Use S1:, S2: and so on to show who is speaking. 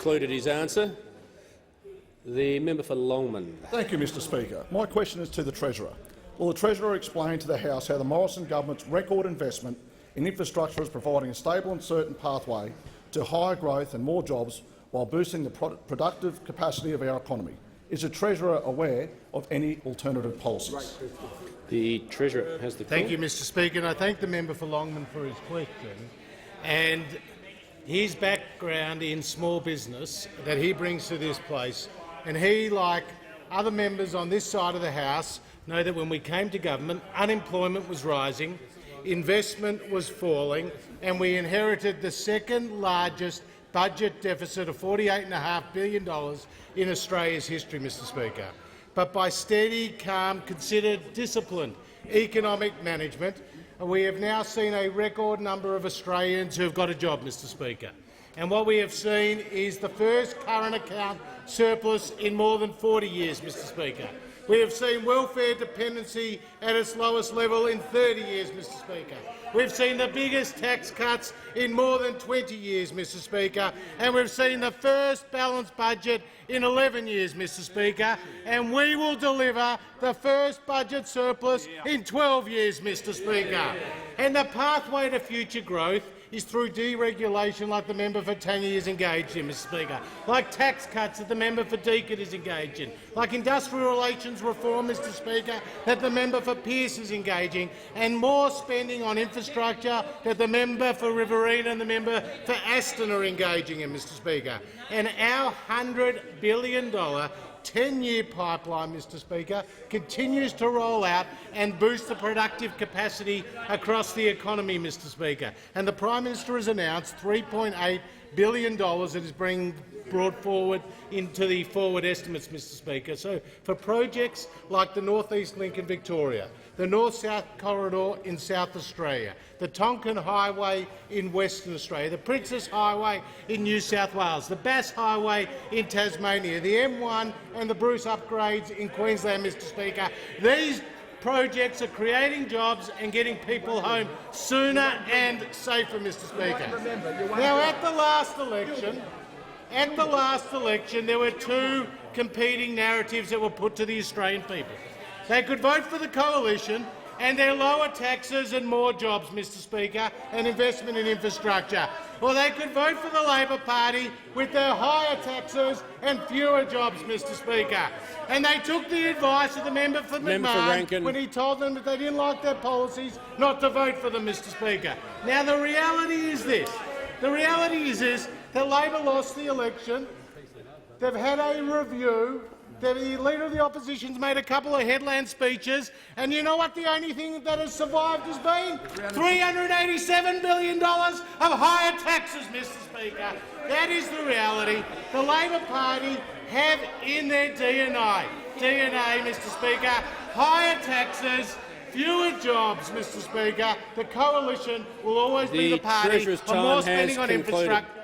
S1: Concluded his answer. The member for Longman.
S2: Thank you, Mr Speaker. My question is to the Treasurer. Will the Treasurer explain to the House how the Morrison government's record investment in infrastructure is providing a stable and certain pathway to higher growth and more jobs while boosting the productive capacity of our economy? Is the Treasurer aware of any alternative policies?
S1: The Treasurer has the call.
S3: Thank you, Mr Speaker, and I thank the member for Longman for his question. And his background in small business that he brings to this place, and he, like other members on this side of the House, know that when we came to government, unemployment was rising, investment was falling, and we inherited the second largest budget deficit of $48.5 billion in Australia's history, Mr Speaker. But by steady, calm, considered, disciplined economic management, we have now seen a record number of Australians who have got a job, Mr Speaker. And what we have seen is the first current account surplus in more than 40 years, Mr Speaker. We have seen welfare dependency at its lowest level in 30 years, Mr Speaker. We've seen the biggest tax cuts in more than 20 years, Mr Speaker, and we've seen the first balanced budget in 11 years, Mr Speaker, and we will deliver the first budget surplus in 12 years, Mr Speaker. And the pathway to future growth is through deregulation like the member for Tangi is engaged in, Mr Speaker, like tax cuts that the member for Deakin is engaged in, like industrial relations reform, Mr Speaker, that the member for Pearce is engaging, and more spending on infrastructure that the member for Riverina and the member for Aston are engaging in, Mr Speaker. And our $100 billion 10-year pipeline, Mr Speaker, continues to roll out and boost the productive capacity across the economy, Mr Speaker. And the Prime Minister has announced $3.8 billion that is being brought forward into the forward estimates, Mr Speaker. So for projects like the North East Link in Victoria, the North-South Corridor in South Australia, the Tonkin Highway in Western Australia, the Princess Highway in New South Wales, the Bass Highway in Tasmania, the M1 and the Bruce upgrades in Queensland, Mr Speaker. These projects are creating jobs and getting people home sooner and safer, Mr Speaker. Now, at the last election, there were two competing narratives that were put to the Australian people. They could vote for the coalition and their lower taxes and more jobs, Mr Speaker, and investment in infrastructure. Or they could vote for the Labor Party with their higher taxes and fewer jobs, Mr Speaker. And they took the advice of the member for McMahon when he told them that they didn't like their policies not to vote for them, Mr Speaker. Now, the reality is this. The reality is this, that Labor lost the election. They've had a review. The Leader of the Opposition's made a couple of headland speeches, and you know what the only thing that has survived has been? $387 billion of higher taxes, Mr Speaker. That is the reality. The Labor Party have in their DNA, Mr Speaker, higher taxes, fewer jobs, Mr Speaker. The coalition will always be the party of more spending on infrastructure.